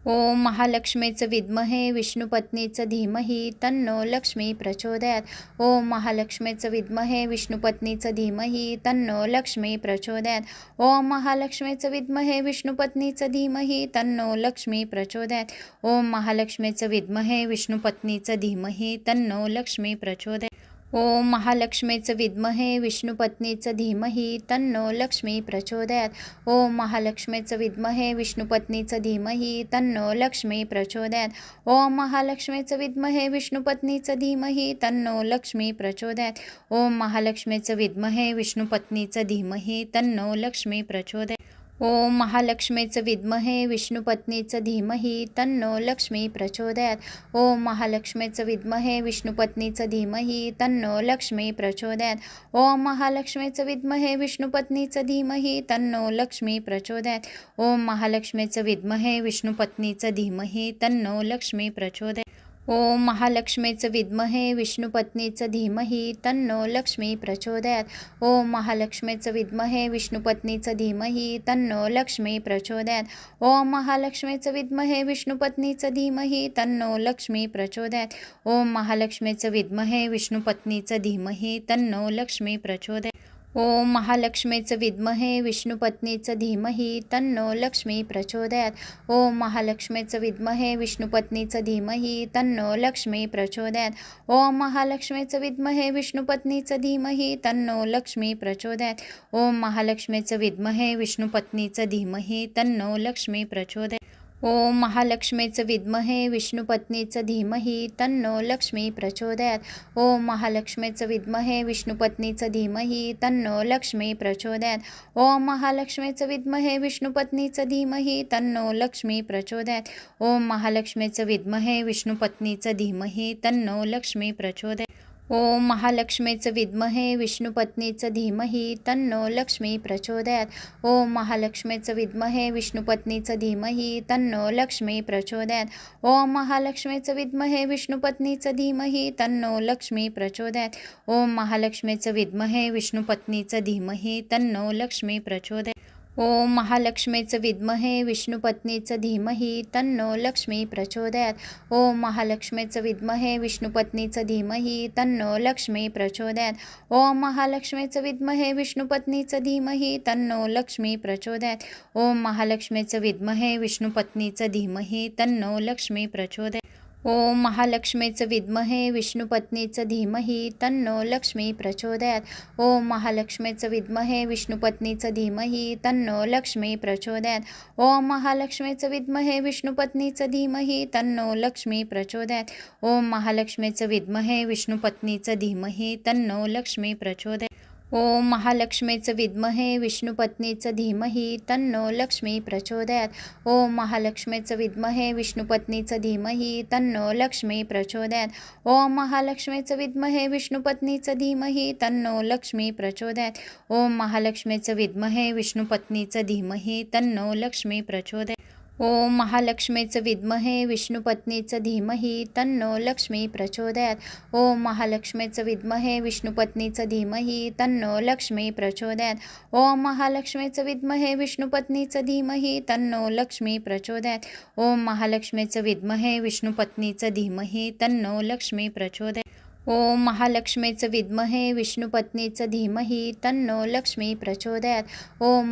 ओम महालक्ष्मीचं विद्महे विष्णुपत्नीचं धीमहि तन्नो लक्ष्मी प्रचोदयात्. ओम महालक्ष्मीचं विद्महे विष्णुपत्नीचं धीमहि तन्नो लक्ष्मी प्रचोदयात्. ओम महालक्ष्मीचं विद्महे विष्णुपत्नीचं धीमहि तन्नो लक्ष्मी प्रचोदयात्. ओम महालक्ष्मीचं विद्महे विष्णुपत्नीचं धीमहि तन्नो लक्ष्मी प्रचोदयात्. ओम महालक्ष्मीचं विद्महे विष्णुपत्नीचं धीमहि तन्नो लक्ष्मी प्रचोदयात्. ओम महालक्ष्मीचं विद्महे विष्णुपत्नीचं धीमहि तन्नो लक्ष्मी प्रचोदयात्. ओम महालक्ष्मीचं विद्महे विष्णुपत्नीचं धीमहि तन्नो लक्ष्मी प्रचोदयात्. ओम महालक्ष्मीचं विद्महे विष्णुपत्नीचं धीमहि तन्नो लक्ष्मी प्रचोदयात्. ओम महालक्ष्मीचं विद्महे विष्णुपत्नीचं धीमहि तन्नो लक्ष्मी प्रचोदयात्. ओम महालक्ष्मीचं विद्महे विष्णुपत्नीचं धीमहि तन्नो लक्ष्मी प्रचोदयात्. ओम महालक्ष्मीचं विद्महे विष्णुपत्नीचं धीमहि तन्नो लक्ष्मी प्रचोदयात्. ओम महालक्ष्मीचं विद्महे विष्णुपत्नीचं धीमहि तन्नो लक्ष्मी प्रचोदयात्. ओम महालक्ष्मीचं विद्महे विष्णुपत्नीचं धीमहि तन्नो लक्ष्मी प्रचोदयात्. ओम महालक्ष्मीचं विद्महे विष्णुपत्नीचं धीमहि तन्नो लक्ष्मी प्रचोदयात्. ओम महालक्ष्मीचं विद्महे विष्णुपत्नीचं धीमहि तन्नो लक्ष्मी प्रचोदयात्. ओम महालक्ष्मीचं विद्महे विष्णुपत्नीचं धीमहि तन्नो लक्ष्मी प्रचोदयात्. ओम महालक्ष्मीचं विद्महे विष्णुपत्नीचं धीमहि तन्नो लक्ष्मी प्रचोदयात्. ओम महालक्ष्मीचं विद्महे विष्णुपत्नीचं धीमहि तन्नो लक्ष्मी प्रचोदयात्. ओम महालक्ष्मीचं विद्महे विष्णुपत्नीचं धीमहि तन्नो लक्ष्मी प्रचोदयात्. ओम महालक्ष्मीचं विद्महे विष्णुपत्नीचं धीमहि तन्नो लक्ष्मी प्रचोदयात्. ओम महालक्ष्मीचं विद्महे विष्णुपत्नीचं धीमहि तन्नो लक्ष्मी प्रचोदयात्. ओम महालक्ष्मीचं विद्महे विष्णुपत्नीचं धीमहि तन्नो लक्ष्मी प्रचोदयात्. ओम महालक्ष्मीचं विद्महे विष्णुपत्नीचं धीमहि तन्नो लक्ष्मी प्रचोदयात्. ओम महालक्ष्मीचं विद्महे विष्णुपत्नीचं धीमहि तन्नो लक्ष्मी प्रचोदयात्. ओम महालक्ष्मीचं विद्महे विष्णुपत्नीचं धीमहि तन्नो लक्ष्मी प्रचोदयात्. ओम महालक्ष्मीचं विद्महे विष्णुपत्नीचं धीमहि तन्नो लक्ष्मी प्रचोदयात्. ओम महालक्ष्मीचं विद्महे विष्णुपत्नीचं धीमहि तन्नो लक्ष्मी प्रचोदयात्. ओम महालक्ष्मीचं विद्महे विष्णुपत्नीचं धीमहि तन्नो लक्ष्मी प्रचोदयात्. ओम महालक्ष्मीचं विद्महे विष्णुपत्नीचं धीमहि तन्नो लक्ष्मी प्रचोदयात्. ओम महालक्ष्मीचं विद्महे विष्णुपत्नीचं धीमहि तन्नो लक्ष्मी प्रचोदयात्. ओम महालक्ष्मीचं विद्महे विष्णुपत्नीचं धीमहि तन्नो लक्ष्मी प्रचोदयात्. ओम महालक्ष्मीचं विद्महे विष्णुपत्नीचं धीमहि तन्नो लक्ष्मी प्रचोदयात्. ओम महालक्ष्मीचं विद्महे विष्णुपत्नीचं धीमहि तन्नो लक्ष्मी प्रचोदयात्. ओम महालक्ष्मीचं विद्महे विष्णुपत्नीचं धीमहि तन्नो लक्ष्मी प्रचोदयात्. ओम महालक्ष्मीचं विद्महे विष्णुपत्नीचं धीमहि तन्नो लक्ष्मी प्रचोदयात्. ओम महालक्ष्मीचं विद्महे विष्णुपत्नीचं धीमहि तन्नो लक्ष्मी प्रचोदयात्. ओम महालक्ष्मीचं विद्महे विष्णुपत्नीचं धीमहि तन्नो लक्ष्मी प्रचोदयात्. ओम महालक्ष्मीचं विद्महे विष्णुपत्नीचं धीमहि तन्नो लक्ष्मी प्रचोदयात्. ओम महालक्ष्मीचं विद्महे विष्णुपत्नीचं धीमहि तन्नो लक्ष्मी प्रचोदयात्. ओम महालक्ष्मीचं विद्महे विष्णुपत्नीचं धीमहि तन्नो लक्ष्मी प्रचोदयात्. ओम महालक्ष्मीचं विद्महे विष्णुपत्नीचं धीमहि तन्नो लक्ष्मी प्रचोदयात्. ओम महालक्ष्मीचं विद्महे विष्णुपत्नीचं धीमहि तन्नो लक्ष्मी प्रचोदयात्. ओम महालक्ष्मीचं विद्महे विष्णुपत्नीचं धीमहि तन्नो लक्ष्मी प्रचोदयात्. ओम महालक्ष्मीचं विद्महे विष्णुपत्नीचं धीमहि तन्नो लक्ष्मी प्रचोदयात्. ओम महालक्ष्मीचं विद्महे विष्णुपत्नीचं धीमहि तन्नो लक्ष्मी प्रचोदयात्. ओम महालक्ष्मीचं विद्महे विष्णुपत्नीचं धीमहि तन्नो लक्ष्मी प्रचोदयात्. ओम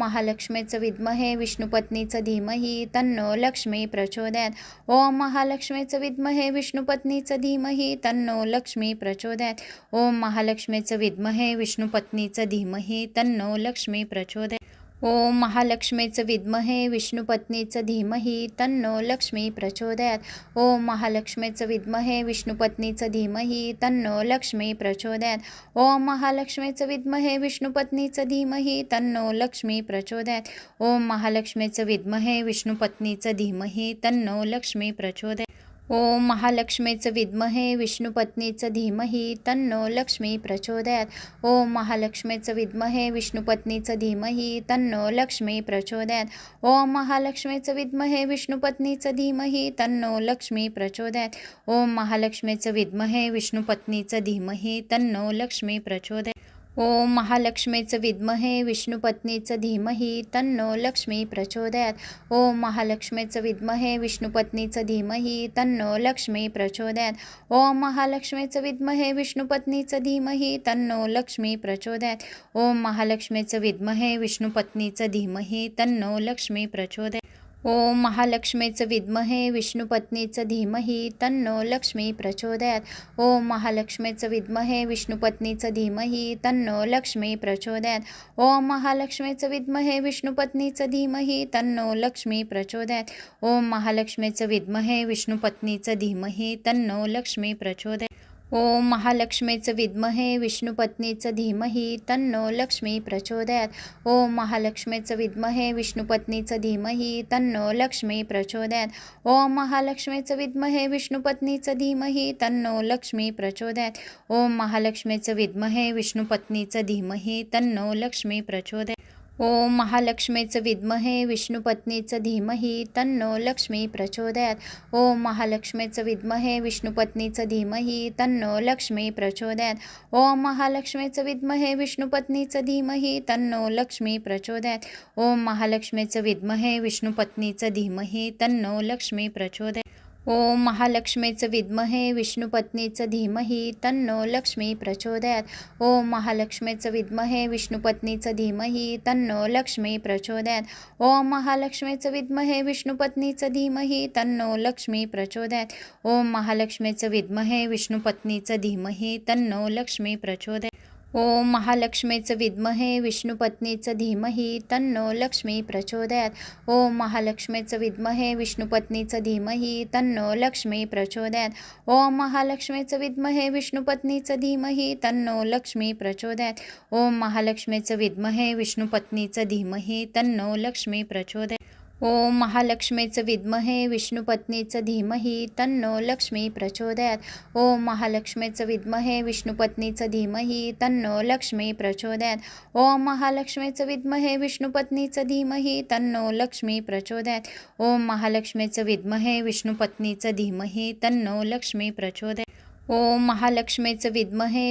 महालक्ष्मीचं विद्महे विष्णुपत्नीचं धीमहि तन्नो लक्ष्मी प्रचोदयात्. ओम महालक्ष्मीचं विद्महे विष्णुपत्नीचं धीमहि तन्नो लक्ष्मी प्रचोदयात्. ओम महालक्ष्मीचं विद्महे विष्णुपत्नीचं धीमहि तन्नो लक्ष्मी प्रचोदयात्. ओम महालक्ष्मीचं विद्महे विष्णुपत्नीचं धीमहि तन्नो लक्ष्मी प्रचोदयात्. ओम महालक्ष्मीचं विद्महे विष्णुपत्नीचं धीमहि तन्नो लक्ष्मी प्रचोदयात्. ओम महालक्ष्मीचं विद्महे विष्णुपत्नीचं धीमहि तन्नो लक्ष्मी प्रचोदयात्. ओम महालक्ष्मीचं विद्महे विष्णुपत्नीचं धीमहि तन्नो लक्ष्मी प्रचोदयात्. ओम महालक्ष्मीचं विद्महे विष्णुपत्नीचं धीमहि तन्नो लक्ष्मी प्रचोदयात्. ओम महालक्ष्मीचं विद्महे विष्णुपत्नीचं धीमहि तन्नो लक्ष्मी प्रचोदयात्. ओम महालक्ष्मीचं विद्महे विष्णुपत्नीचं धीमहि तन्नो लक्ष्मी प्रचोदयात्. ओम महालक्ष्मीचं विद्महे विष्णुपत्नीचं धीमहि तन्नो लक्ष्मी प्रचोदयात. ओम महालक्ष्मीचं विद्महे विष्णुपत्नीचं धीमहि तन्नो लक्ष्मी प्रचोदयात. ओम महालक्ष्मीचं विद्महे विष्णुपत्नीचं धीमहि तन्नो लक्ष्मी प्रचोदयात. ओम महालक्ष्मीचं विद्महे विष्णुपत्नीचं धीमहि तन्नो लक्ष्मी प्रचोदयात. ओम महालक्ष्मीचं विद्महे विष्णुपत्नीचं धीमहि तन्नो लक्ष्मी प्रचोदयात. ओम महालक्ष्मीचं विद्महे विष्णुपत्नीचं धीमहि तन्नो लक्ष्मी प्रचोदयात. ओम महालक्ष्मीचं विद्महे विष्णुपत्नीचं धीमहि तन्नो लक्ष्मी प्रचोदयात. ओम महालक्ष्मीचं विद्महे विष्णुपत्नीचं धीमहि तन्नो लक्ष्मी प्रचोदयात. ओम महालक्ष्मीचं विद्महे विष्णुपत्नीचं धीमहि तन्नो लक्ष्मी प्रचोदयात. ओम महालक्ष्मीचं विद्महे विष्णुपत्नीचं धीमहि तन्नो लक्ष्मी प्रचोदयात. ओम महालक्ष्मीचं विद्महे विष्णुपत्नीचं धीमहि तन्नो लक्ष्मी प्रचोदयात. ओम महालक्ष्मीचं विद्महे विष्णुपत्नीचं धीमहि तन्नो लक्ष्मी प्रचोदयात. ओम महालक्ष्मीचं विद्महे विष्णुपत्नीचं धीमहि तन्नो लक्ष्मी प्रचोदयात. ओम महालक्ष्मीचं विद्महे विष्णुपत्नीचं धीमहि तन्नो लक्ष्मी प्रचोदयात. ओम महालक्ष्मीचं विद्महे विष्णुपत्नीचं धीमहि तन्नो लक्ष्मी प्रचोदयात. ओम महालक्ष्मीचं विद्महे विष्णुपत्नीचं धीमहि तन्नो लक्ष्मी प्रचोदयात. ओम महालक्ष्मीचं विद्महे विष्णुपत्नीचं धीमहि तन्नो लक्ष्मी प्रचोदयात. ओम महालक्ष्मीचं विद्महे विष्णुपत्नीचं धीमहि तन्नो लक्ष्मी प्रचोदयात. ओम महालक्ष्मीचं विद्महे विष्णुपत्नीचं धीमहि तन्नो लक्ष्मी प्रचोदयात. ओम महालक्ष्मीचं विद्महे विष्णुपत्नीचं धीमहि तन्नो लक्ष्मी प्रचोदयात. ओम महालक्ष्मीचं विद्महे विष्णुपत्नीचं धीमहि तन्नो लक्ष्मी प्रचोदयात. ओम महालक्ष्मीचं विद्महे विष्णुपत्नीचं धीमहि तन्नो लक्ष्मी प्रचोदयात. ओम महालक्ष्मीचं विद्महे विष्णुपत्नीचं धीमहि तन्नो लक्ष्मी प्रचोदयात. ओम महालक्ष्मीचं विद्महे विष्णुपत्नीचं धीमहि तन्नो लक्ष्मी प्रचोदयात. ओम महालक्ष्मीचं विद्महे विष्णुपत्नीचं धीमहि तन्नो लक्ष्मी प्रचोदयात. ओम महालक्ष्मीचं विद्महे विष्णुपत्नीचं धीमहि तन्नो लक्ष्मी प्रचोदयात. ओम महालक्ष्मीचं विद्महे विष्णुपत्नीचं धीमहि तन्नो लक्ष्मी प्रचोदयात. ओम महालक्ष्मीचं विद्महे विष्णुपत्नीचं धीमहि तन्नो लक्ष्मी प्रचोदयात. ओम महालक्ष्मीचं विद्महे विष्णुपत्नीचं धीमहि तन्नो लक्ष्मी प्रचोदयात. ओम महालक्ष्मीचं विद्महे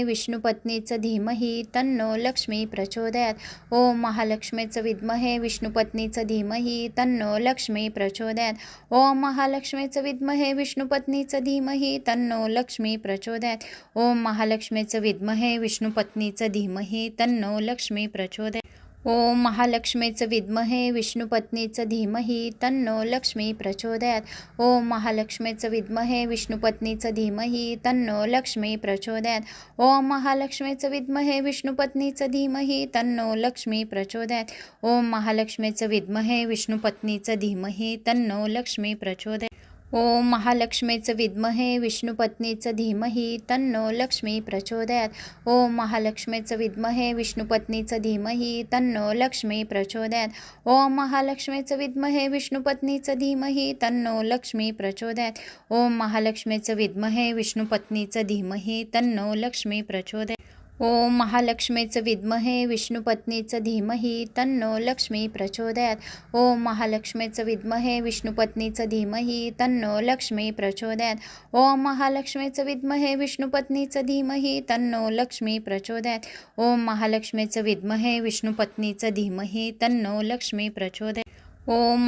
विष्णुपत्नीचं धीमहि तन्नो लक्ष्मी प्रचोदयात. ओम महालक्ष्मीचं विद्महे विष्णुपत्नीचं धीमहि तन्नो लक्ष्मी प्रचोदयात. ओम महालक्ष्मीचं विद्महे विष्णुपत्नीचं धीमहि तन्नो लक्ष्मी प्रचोदयात. ओम महालक्ष्मीचं विद्महे विष्णुपत्नीचं धीमहि तन्नो लक्ष्मी प्रचोदयात. ओम महालक्ष्मीचं विद्महे विष्णुपत्नीचं धीमहि तन्नो लक्ष्मी प्रचोदयात. ओम महालक्ष्मीचं विद्महे विष्णुपत्नीचं धीमहि तन्नो लक्ष्मी प्रचोदयात. ओम महालक्ष्मीचं विद्महे विष्णुपत्नीचं धीमहि तन्नो लक्ष्मी प्रचोदयात. ओम महालक्ष्मीचं विद्महे विष्णुपत्नीचं धीमहि तन्नो लक्ष्मी प्रचोदयात. ओम महालक्ष्मीचं विद्महे विष्णुपत्नीचं धीमहि तन्नो लक्ष्मी प्रचोदयात. ओम महालक्ष्मीचं विद्महे विष्णुपत्नीचं धीमहि तन्नो लक्ष्मी प्रचोदयात. ओम महालक्ष्मीचं विद्महे विष्णुपत्नीचं धीमहि तन्नो लक्ष्मी प्रचोदयात. ओम महालक्ष्मीचं विद्महे विष्णुपत्नीचं धीमहि तन्नो लक्ष्मी प्रचोदयात. ओम महालक्ष्मीचं विद्महे विष्णुपत्नीचं धीमहि तन्नो लक्ष्मी प्रचोदयात. ओम महालक्ष्मीचं विद्महे विष्णुपत्नीचं धीमहि तन्नो लक्ष्मी प्रचोदयात. ओम महालक्ष्मीचं विद्महे विष्णुपत्नीचं धीमहि तन्नो लक्ष्मी प्रचोदयात. ओम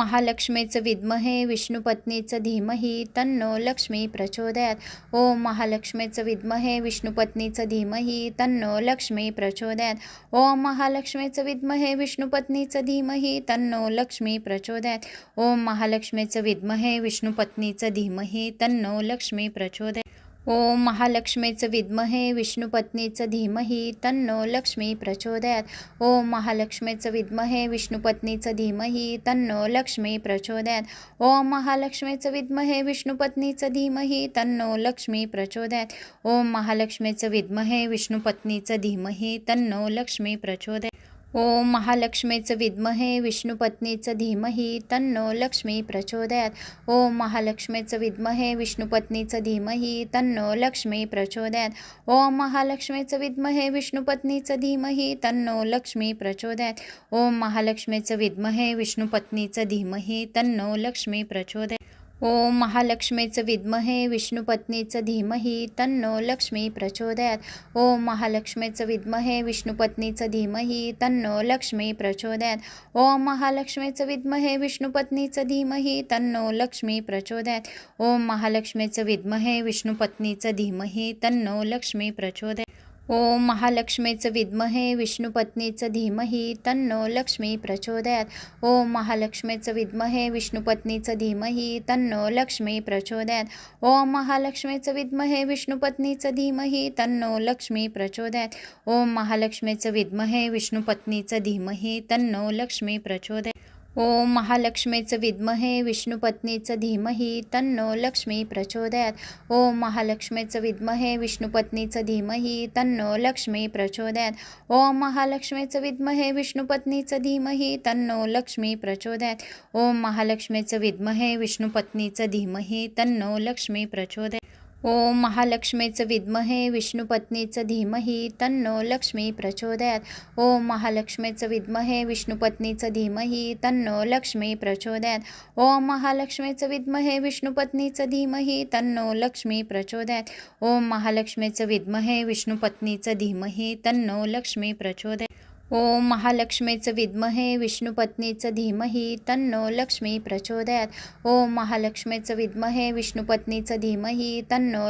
महालक्ष्मीचं विद्महे विष्णुपत्नीचं धीमहि तन्नो लक्ष्मी प्रचोदयात. ओम महालक्ष्मीचं विद्महे विष्णुपत्नीचं धीमहि तन्नो लक्ष्मी प्रचोदयात. ओम महालक्ष्मीचं विद्महे विष्णुपत्नीचं धीमहि तन्नो लक्ष्मी प्रचोदयात. ओम महालक्ष्मीचं विद्महे विष्णुपत्नीचं धीमहि तन्नो लक्ष्मी प्रचोदयात. ओम महालक्ष्मीचं विद्महे विष्णुपत्नीचं धीमहि तन्नो लक्ष्मी प्रचोदयात. ओम महालक्ष्मीचं विद्महे विष्णुपत्नीचं धीमहि तन्नो लक्ष्मी प्रचोदयात. ओम महालक्ष्मीचं विद्महे विष्णुपत्नीचं धीमहि तन्नो लक्ष्मी प्रचोदयात. ओम महालक्ष्मीचं विद्महे विष्णुपत्नीचं धीमहि तन्नो लक्ष्मी प्रचोदयात. ओम महालक्ष्मीचं विद्महे विष्णुपत्नीचं धीमहि तन्नो लक्ष्मी प्रचोदयात. ओम महालक्ष्मीचं विद्महे विष्णुपत्नीचं धीमहि तन्नो लक्ष्मी प्रचोदयात. ओम महालक्ष्मीचं विद्महे विष्णुपत्नीचं धीमहि तन्नो लक्ष्मी प्रचोदयात. ओम महालक्ष्मीचं विद्महे विष्णुपत्नीचं धीमहि तन्नो लक्ष्मी प्रचोदयात. ओम महालक्ष्मीचं विद्महे विष्णुपत्नीचं धीमहि तन्नो लक्ष्मी प्रचोदयात् ओम महालक्ष्मीचं विद्महे विष्णुपत्नीचं धीमहि तन्नो लक्ष्मी प्रचोदयात् ओम महालक्ष्मीचं विद्महे विष्णुपत्नीचं धीमहि तन्नो लक्ष्मी प्रचोदयात् ओम महालक्ष्मीचं विद्महे विष्णुपत्नीचं धीमहि तन्नो लक्ष्मी प्रचोदयात् ओम महालक्ष्मीचं विद्महे विष्णुपत्नीचं धीमहि तन्नो लक्ष्मी प्रचोदयात् ओम महालक्ष्मीचं विद्महे विष्णुपत्नीचं धीमहि तन्नो लक्ष्मी प्रचोदयात् ओम महालक्ष्मीचं विद्महे विष्णुपत्नीचं धीमहि तन्नो लक्ष्मी प्रचोदयात् ओम महालक्ष्मीचं विद्महे विष्णुपत्नीचं धीमहि तन्नो लक्ष्मी प्रचोदयात् ओम महालक्ष्मीचं विद्महे विष्णुपत्नीचं धीमहि तन्नो लक्ष्मी प्रचोदयात् ओम महालक्ष्मीचं विद्महे विष्णुपत्नीचं धीमहि तन्नो लक्ष्मी प्रचोदयात् ओम महालक्ष्मीचं विद्महे विष्णुपत्नीचं धीमहि तन्नो लक्ष्मी प्रचोदयात् ओम महालक्ष्मीचं विद्महे विष्णुपत्नीचं धीमहि तन्नो लक्ष्मी प्रचोदयात् ओम महालक्ष्मीचं विद्महे विष्णुपत्नीचं धीमहि तन्नो लक्ष्मी प्रचोदयात् ओम महालक्ष्मीचं विद्महे विष्णुपत्नीचं धीमहि तन्नो लक्ष्मी प्रचोदयात् ओम महालक्ष्मीचं विद्महे विष्णुपत्नीचं धीमहि तन्नो लक्ष्मी प्रचोदयात् ओम महालक्ष्मीचं विद्महे विष्णुपत्नीचं धीमहि तन्नो लक्ष्मी प्रचोदयात् ओम महालक्ष्मीचं विद्महे विष्णुपत्नीचं धीमहि तन्नो लक्ष्मी प्रचोदयात् ओम महालक्ष्मीचं विद्महे विष्णुपत्नीचं धीमहि तन्नो लक्ष्मी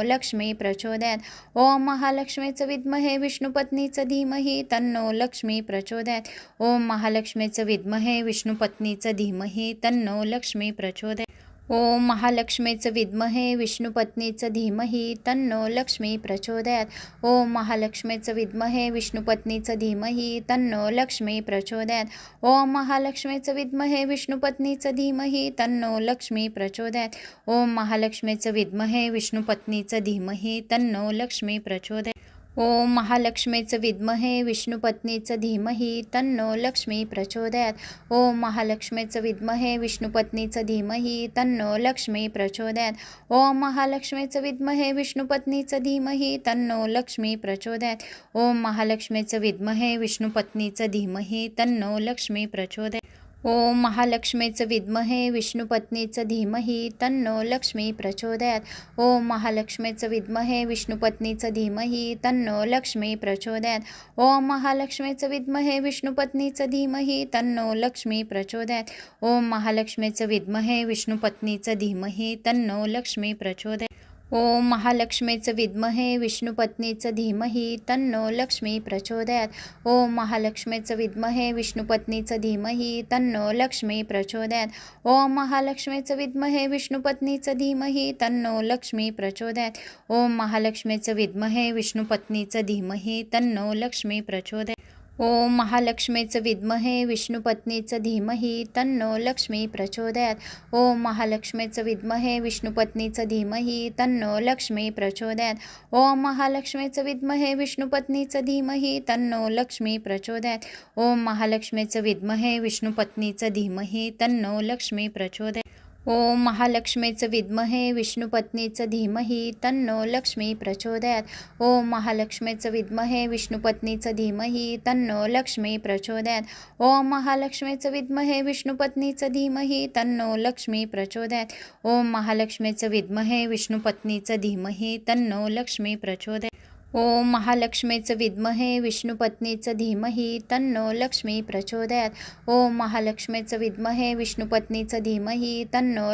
प्रचोदयात् ओम महालक्ष्मीचं विद्महे विष्णुपत्नीचं धीमहि तन्नो लक्ष्मी प्रचोदयात् ओम महालक्ष्मीचं विद्महे विष्णुपत्नीचं धीमहि तन्नो लक्ष्मी प्रचोदयात् ओम महालक्ष्मीचं विद्महे विष्णुपत्नीचं धीमहि तन्नो लक्ष्मी प्रचोदयात् ओम महालक्ष्मीचं विद्महे विष्णुपत्नीचं धीमहि तन्नो लक्ष्मी प्रचोदयात् ओम महालक्ष्मीचं विद्महे विष्णुपत्नीचं धीमहि तन्नो लक्ष्मी प्रचोदयात् ओम महालक्ष्मीचं विद्महे विष्णुपत्नीचं धीमहि तन्नो लक्ष्मी प्रचोदयात् ओम महालक्ष्मीचं विद्महे विष्णुपत्नीचं धीमहि तन्नो लक्ष्मी प्रचोदयात् ओम महालक्ष्मीचं विद्महे विष्णुपत्नीचं धीमहि तन्नो लक्ष्मी प्रचोदयात् ओम महालक्ष्मीचं विद्महे विष्णुपत्नीचं धीमहि तन्नो लक्ष्मी प्रचोदयात् ओम महालक्ष्मीचं विद्महे विष्णुपत्नीचं धीमहि तन्नो लक्ष्मी प्रचोदयात् ओम महालक्ष्मीचं विद्महे विष्णुपत्नीचं धीमहि तन्नो लक्ष्मी प्रचोदयात् ओम महालक्ष्मीचं विद्महे विष्णुपत्नीचं धीमहि तन्नो लक्ष्मी प्रचोदयात् ओम महालक्ष्मीचं विद्महे विष्णुपत्नीचं धीमहि तन्नो लक्ष्मी प्रचोदयात् ओम महालक्ष्मीचं विद्महे विष्णुपत्नीचं धीमहि तन्नो लक्ष्मी प्रचोदयात् ओम महालक्ष्मीचं विद्महे विष्णुपत्नीचं धीमहि तन्नो लक्ष्मी प्रचोदयात् ओम महालक्ष्मीचं विद्महे विष्णुपत्नीचं धीमहि तन्नो लक्ष्मी प्रचोदयात् ओम महालक्ष्मीचं विद्महे विष्णुपत्नीचं धीमहि तन्नो लक्ष्मी प्रचोदयात् ओम महालक्ष्मीचं विद्महे विष्णुपत्नीचं धीमहि तन्नो लक्ष्मी प्रचोदयात् ओम महालक्ष्मीचं विद्महे विष्णुपत्नीचं धीमहि तन्नो लक्ष्मी प्रचोदयात् ओम महालक्ष्मीचं विद्महे विष्णुपत्नीचं धीमहि तन्नो लक्ष्मी प्रचोदयात् ओम महालक्ष्मीचं विद्महे विष्णुपत्नीचं धीमहि तन्नो लक्ष्मी प्रचोदयात् ओम महालक्ष्मीचं विद्महे विष्णुपत्नीचं धीमहि तन्नो लक्ष्मी प्रचोदयात् ओम महालक्ष्मीचं विद्महे विष्णुपत्नीचं धीमहि तन्नो लक्ष्मी प्रचोदयात् ओम महालक्ष्मीचं विद्महे विष्णुपत्नीचं धीमहि तन्नो लक्ष्मी प्रचोदयात् ओम महालक्ष्मीचं विद्महे विष्णुपत्नीचं धीमहि तन्नो लक्ष्मी प्रचोदयात् ओम महालक्ष्मीचं विद्महे विष्णुपत्नीचं धीमहि तन्नो लक्ष्मी प्रचोदयात् ओम महालक्ष्मीचं विद्महे विष्णुपत्नीचं धीमहि तन्नो लक्ष्मी प्रचोदयात् ओम महालक्ष्मीचं विद्महे विष्णुपत्नीचं धीमहि तन्नो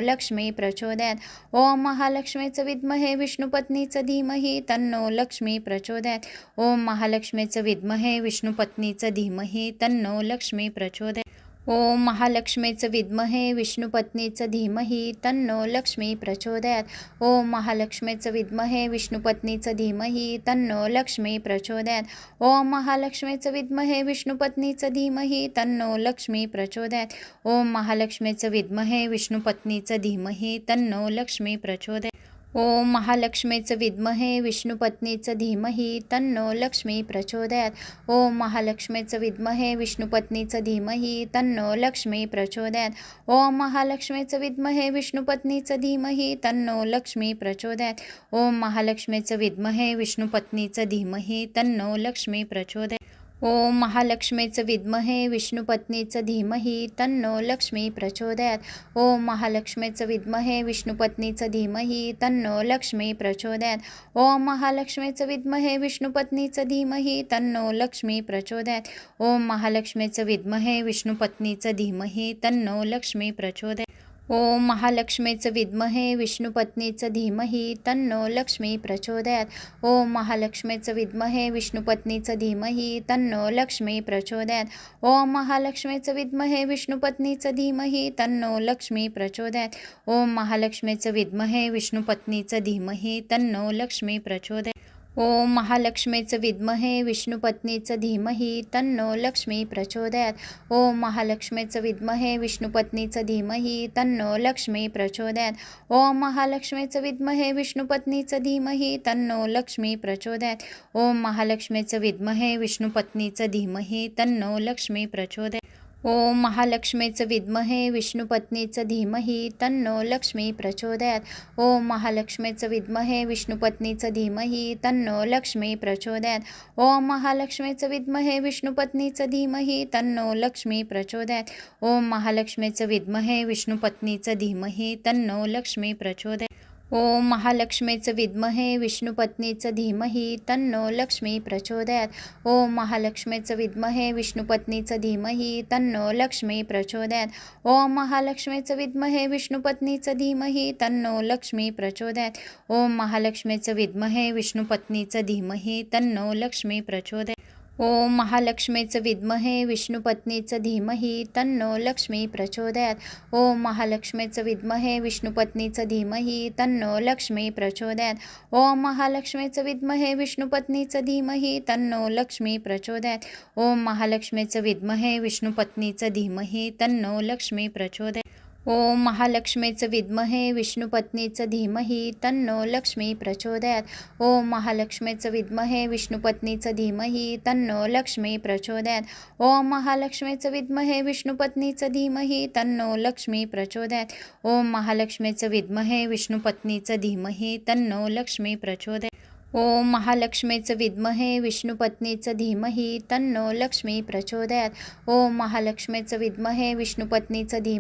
लक्ष्मी प्रचोदयात् ओम महालक्ष्मीचं विद्महे विष्णुपत्नीचं धीमहि तन्नो लक्ष्मी प्रचोदयात् ओम महालक्ष्मीचं विद्महे विष्णुपत्नीचं धीमहि तन्नो लक्ष्मी प्रचोदयात् ओम महालक्ष्मीचं विद्महे विष्णुपत्नीचं धीमहि तन्नो लक्ष्मी प्रचोदयात् ओम महालक्ष्मीचं विद्महे विष्णुपत्नीचं धीमहि तन्नो लक्ष्मी प्रचोदयात् ओम महालक्ष्मीचं विद्महे विष्णुपत्नीचं धीमहि तन्नो लक्ष्मी प्रचोदयात् ओम महालक्ष्मीचं विद्महे विष्णुपत्नीचं धीमहि तन्नो लक्ष्मी प्रचोदयात् ओम महालक्ष्मीचं विद्महे विष्णुपत्नीचं धीमहि तन्नो लक्ष्मी प्रचोदयात् ओम महालक्ष्मीचं विद्महे विष्णुपत्नीचं धीमहि तन्नो लक्ष्मी प्रचोदयात् ओम महालक्ष्मीचं विद्महे विष्णुपत्नीचं धीमहि तन्नो लक्ष्मी प्रचोदयात् ओम महालक्ष्मीचं विद्महे विष्णुपत्नीचं धीमहि तन्नो लक्ष्मी प्रचोदयात् ओम महालक्ष्मीचं विद्महे विष्णुपत्नीचं धीमहि तन्नो लक्ष्मी प्रचोदयात. ओम महालक्ष्मीचं विद्महे विष्णुपत्नीचं धीमहि तन्नो लक्ष्मी प्रचोदयात. ओम महालक्ष्मीचं विद्महे विष्णुपत्नीचं धीमहि तन्नो लक्ष्मी प्रचोदयात. ओम महालक्ष्मीचं विद्महे विष्णुपत्नीचं धीमहि तन्नो लक्ष्मी प्रचोदयात. ओम महालक्ष्मीचं विद्महे विष्णुपत्नीचं धीमहि तन्नो लक्ष्मी प्रचोदयात. ओम महालक्ष्मीचं विद्महे विष्णुपत्नीचं धीमहि तन्नो लक्ष्मी प्रचोदयात. ओम महालक्ष्मीचं विद्महे विष्णुपत्नीचं धीमहि तन्नो लक्ष्मी प्रचोदयात. ओम महालक्ष्मीचं विद्महे विष्णुपत्नीचं धीमहि तन्नो लक्ष्मी प्रचोदयात. ओम महालक्ष्मीचं विद्महे विष्णुपत्नीचं धीमहि तन्नो लक्ष्मी प्रचोदयात. ओम महालक्ष्मीचं विद्महे विष्णुपत्नीचं धीमहि तन्नो लक्ष्मी प्रचोदयात. ओम महालक्ष्मीचं विद्महे विष्णुपत्नीचं धीमहि तन्नो लक्ष्मी प्रचोदयात. ओम महालक्ष्मीचं विद्महे विष्णुपत्नीचं धीमहि तन्नो लक्ष्मी प्रचोदयात. ओम महालक्ष्मीचं विद्महे विष्णुपत्नीचं धीमहि तन्नो लक्ष्मी प्रचोदयात. ओम महालक्ष्मीचं विद्महे विष्णुपत्नीचं धीमहि तन्नो लक्ष्मी प्रचोदयात. ओम महालक्ष्मीचं विद्महे विष्णुपत्नीचं धीमहि तन्नो लक्ष्मी प्रचोदयात. ओम महालक्ष्मीचं विद्महे विष्णुपत्नीचं धीमहि तन्नो लक्ष्मी प्रचोदयात. ओम महालक्ष्मीचं विद्महे विष्णुपत्नीचं धीमहि तन्नो लक्ष्मी प्रचोदयात. ओम महालक्ष्मीचं विद्महे विष्णुपत्नीचं धीमहि तन्नो लक्ष्मी प्रचोदयात. ओम महालक्ष्मीचं विद्महे विष्णुपत्नीचं धीमहि तन्नो लक्ष्मी प्रचोदयात. ओम महालक्ष्मीचं विद्महे विष्णुपत्नीचं धीमहि तन्नो लक्ष्मी प्रचोदयात. ओम महालक्ष्मीचं विद्महे विष्णुपत्नीचं धीमहि तन्नो लक्ष्मी प्रचोदयात. ओम महालक्ष्मीचं विद्महे विष्णुपत्नीचं धीमहि तन्नो लक्ष्मी प्रचोदयात. ओम महालक्ष्मीचं विद्महे विष्णुपत्नीचं धीमहि तन्नो लक्ष्मी प्रचोदयात. ओम महालक्ष्मीचं विद्महे विष्णुपत्नीचं धीमहि तन्नो लक्ष्मी प्रचोदयात. ओम महालक्ष्मीचं विद्महे विष्णुपत्नीचं धीमहि तन्नो लक्ष्मी प्रचोदयात. ओम महालक्ष्मीचं विद्महे विष्णुपत्नीचं धीमहि तन्नो लक्ष्मी प्रचोदयात. ओम महालक्ष्मीचं विद्महे विष्णुपत्नीचं धीमहि तन्नो लक्ष्मी प्रचोदयात. ओम महालक्ष्मीचं विद्महे विष्णुपत्नीचं धीमहि तन्नो लक्ष्मी प्रचोदयात. ओम महालक्ष्मीचं विद्महे विष्णुपत्नीचं धीमहि तन्नो लक्ष्मी प्रचोदयात. ओम महालक्ष्मीचं विद्महे विष्णुपत्नीचं धीमहि तन्नो लक्ष्मी प्रचोदयात. ओम महालक्ष्मीचं विद्महे विष्णुपत्नीचं धीमहि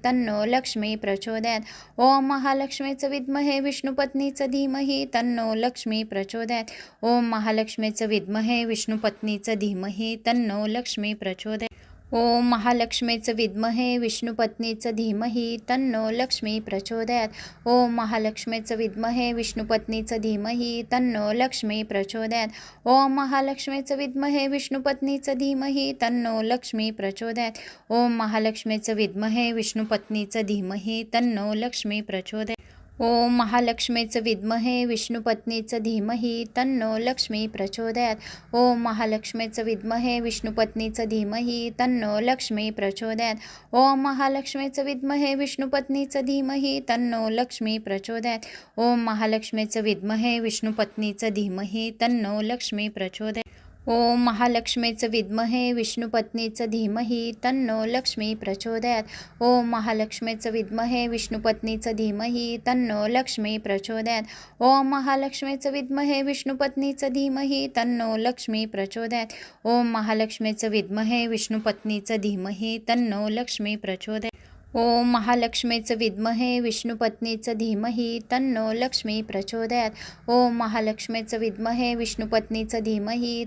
तन्नो लक्ष्मी प्रचोदयात. ओम महालक्ष्मीचं विद्महे विष्णुपत्नीचं धीमहि तन्नो लक्ष्मी प्रचोदयात. ओम महालक्ष्मीचं विद्महे विष्णुपत्नीचं धीमहि तन्नो लक्ष्मी प्रचोदयात. ओम महालक्ष्मीचं विद्महे विष्णुपत्नीचं धीमहि तन्नो लक्ष्मी प्रचोदयात. ओम महालक्ष्मीचं विद्महे विष्णुपत्नीचं धीमहि तन्नो लक्ष्मी प्रचोदयात. ओम महालक्ष्मीचं विद्महे विष्णुपत्नीचं धीमहि तन्नो लक्ष्मी प्रचोदयात. ओम महालक्ष्मीचं विद्महे विष्णुपत्नीचं धीमहि तन्नो लक्ष्मी प्रचोदयात. ओम महालक्ष्मीचं विद्महे विष्णुपत्नीचं धीमहि तन्नो लक्ष्मी प्रचोदयात. ओम महालक्ष्मीचं विद्महे विष्णुपत्नीचं धीमहि तन्नो लक्ष्मी प्रचोदयात. ओम महालक्ष्मीचं विद्महे विष्णुपत्नीचं धीमहि तन्नो लक्ष्मी प्रचोदयात. ओम महालक्ष्मीचं विद्महे विष्णुपत्नीचं धीमहि तन्नो लक्ष्मी प्रचोदयात. ओम महालक्ष्मीचं विद्महे विष्णुपत्नीचं धीमहि तन्नो लक्ष्मी प्रचोदयात. ओम महालक्ष्मीचं विद्महे विष्णुपत्नीचं धीमहि तन्नो लक्ष्मी प्रचोदयात. ओम महालक्ष्मीचं विद्महे विष्णुपत्नीचं धीमहि तन्नो लक्ष्मी प्रचोदयात. ओम महालक्ष्मीचं विद्महे विष्णुपत्नीचं धीमहि तन्नो लक्ष्मी प्रचोदयात. ओम महालक्ष्मीचं विद्महे विष्णुपत्नीचं धीमहि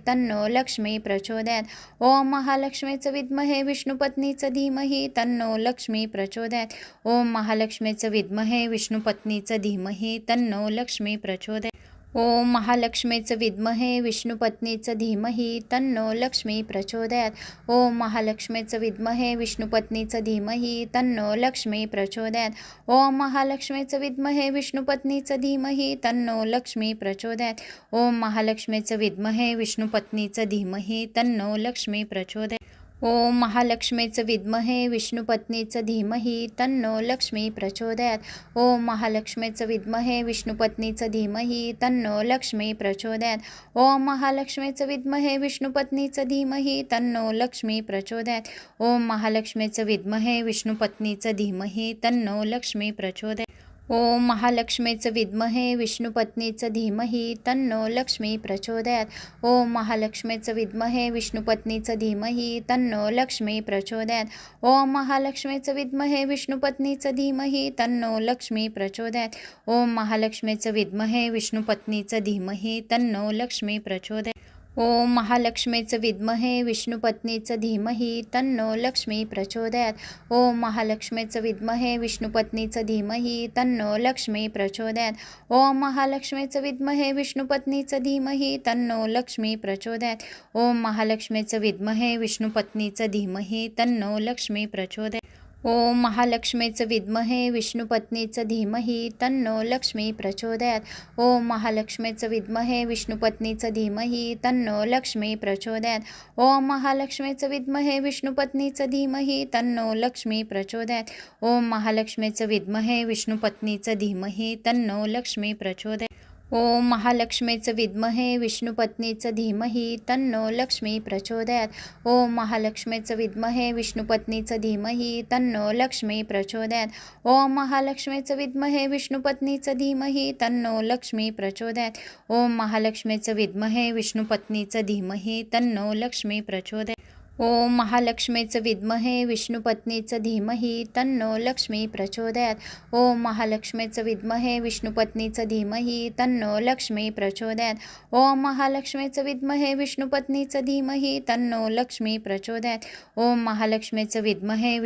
तन्नो लक्ष्मी प्रचोदयात. ओम महालक्ष्मीचं विद्महे विष्णुपत्नीचं धीमहि तन्नो लक्ष्मी प्रचोदयात. ओम महालक्ष्मीचं विद्महे विष्णुपत्नीचं धीमहि तन्नो लक्ष्मी प्रचोदयात. ओम महालक्ष्मीचं विद्महे विष्णुपत्नीचं धीमहि तन्नो लक्ष्मी प्रचोदयात. ओम महालक्ष्मीचं विद्महे विष्णुपत्नीचं धीमहि तन्नो लक्ष्मी प्रचोदयात. ओम महालक्ष्मीचं विद्महे विष्णुपत्नीचं धीमहि तन्नो लक्ष्मी प्रचोदयात. ओम महालक्ष्मीचं विद्महे विष्णुपत्नीचं धीमहि तन्नो लक्ष्मी प्रचोदयात. ओम महालक्ष्मीचं विद्महे विष्णुपत्नीचं धीमहि तन्नो लक्ष्मी प्रचोदयात. ओम महालक्ष्मीचं विद्महे विष्णुपत्नीचं धीमहि तन्नो लक्ष्मी प्रचोदयात. ओम महालक्ष्मीचं विद्महे विष्णुपत्नीचं धीमहि तन्नो लक्ष्मी प्रचोदयात. ओम महालक्ष्मीचं विद्महे विष्णुपत्नीचं धीमहि तन्नो लक्ष्मी प्रचोदयात. ओम महालक्ष्मीचं विद्महे विष्णुपत्नीचं धीमहि तन्नो लक्ष्मी प्रचोदयात. ओम महालक्ष्मीचं विद्महे विष्णुपत्नीचं धीमहि तन्नो लक्ष्मी प्रचोदयात. ओम महालक्ष्मीचं विद्महे विष्णुपत्नीचं धीमहि तन्नो लक्ष्मी प्रचोदयात. ओम महालक्ष्मीचं विद्महे विष्णुपत्नीचं धीमहि तन्नो लक्ष्मी प्रचोदयात. ओम महालक्ष्मीचं विद्महे विष्णुपत्नीचं धीमहि तन्नो लक्ष्मी प्रचोदयात. ओम महालक्ष्मीचं विद्महे विष्णुपत्नीचं धीमहि तन्नो लक्ष्मी प्रचोदयात. ओम महालक्ष्मीचं विद्महे विष्णुपत्नीचं धीमहि तन्नो लक्ष्मी प्रचोदयात. ओम महालक्ष्मीचं विद्महे विष्णुपत्नीचं धीमहि तन्नो लक्ष्मी प्रचोदयात. ओम महालक्ष्मीचं विद्महे विष्णुपत्नीचं धीमहि तन्नो लक्ष्मी प्रचोदयात. ओम महालक्ष्मीचं विद्महे विष्णुपत्नीचं धीमहि तन्नो लक्ष्मी प्रचोदयात. ओम महालक्ष्मीचं विद्महे विष्णुपत्नीचं धीमहि तन्नो लक्ष्मी प्रचोदयात. ओम महालक्ष्मीचं विद्महे विष्णुपत्नीचं धीमहि तन्नो लक्ष्मी प्रचोदयात. ओम महालक्ष्मीचं विद्महे विष्णुपत्नीचं धीमहि तन्नो लक्ष्मी प्रचोदयात. ओम महालक्ष्मीचं विद्महे विष्णुपत्नीचं धीमहि तन्नो लक्ष्मी प्रचोदयात. ओम महालक्ष्मीचं विद्महे विष्णुपत्नीचं धीमहि तन्नो लक्ष्मी प्रचोदयात. ओम महालक्ष्मीचं विद्महे विष्णुपत्नीचं धीमहि तन्नो लक्ष्मी प्रचोदयात. ओम महालक्ष्मीचं विद्महे विष्णुपत्नीचं धीमहि तन्नो लक्ष्मी प्रचोदयात. ओम महालक्ष्मीचं विद्महे विष्णुपत्नीचं धीमहि तन्नो लक्ष्मी प्रचोदयात. ओम महालक्ष्मीचं विद्महे विष्णुपत्नीचं धीमहि तन्नो लक्ष्मी प्रचोदयात. ओम महालक्ष्मीचं विद्महे विष्णुपत्नीचं धीमहि तन्नो लक्ष्मी प्रचोदयात. ओम महालक्ष्मीचं विद्महे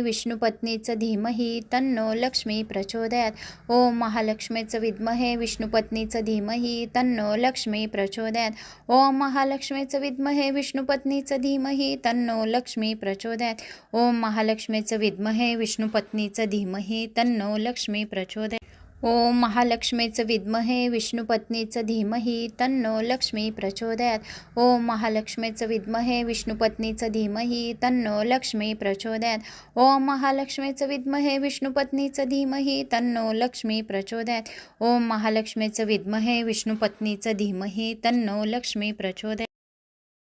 विष्णुपत्नीचं धीमहि तन्नो लक्ष्मी प्रचोदयात. ओम महालक्ष्मीचं विद्महे विष्णुपत्नीचं धीमहि तन्नो लक्ष्मी प्रचोदयात. ओम महालक्ष्मीचं विद्महे विष्णुपत्नीचं धीमहि तन्नो लक्ष्मी प्रचोदयात. ओम महालक्ष्मीचं विद्महे विष्णुपत्नीचं धीमहि तन्नो लक्ष्मी प्रचोदयात. ओम महालक्ष्मीचं विद्महे विष्णुपत्नीचं धीमहि तन्नो लक्ष्मी प्रचोदयात. ओम महालक्ष्मीचं विद्महे विष्णुपत्नीचं धीमहि तन्नो लक्ष्मी प्रचोदयात. ओम महालक्ष्मीचं विद्महे विष्णुपत्नीचं धीमहि तन्नो लक्ष्मी प्रचोदयात. ओम महालक्ष्मीचं विद्महे विष्णुपत्नीचं धीमहि तन्नो लक्ष्मी प्रचोदयात.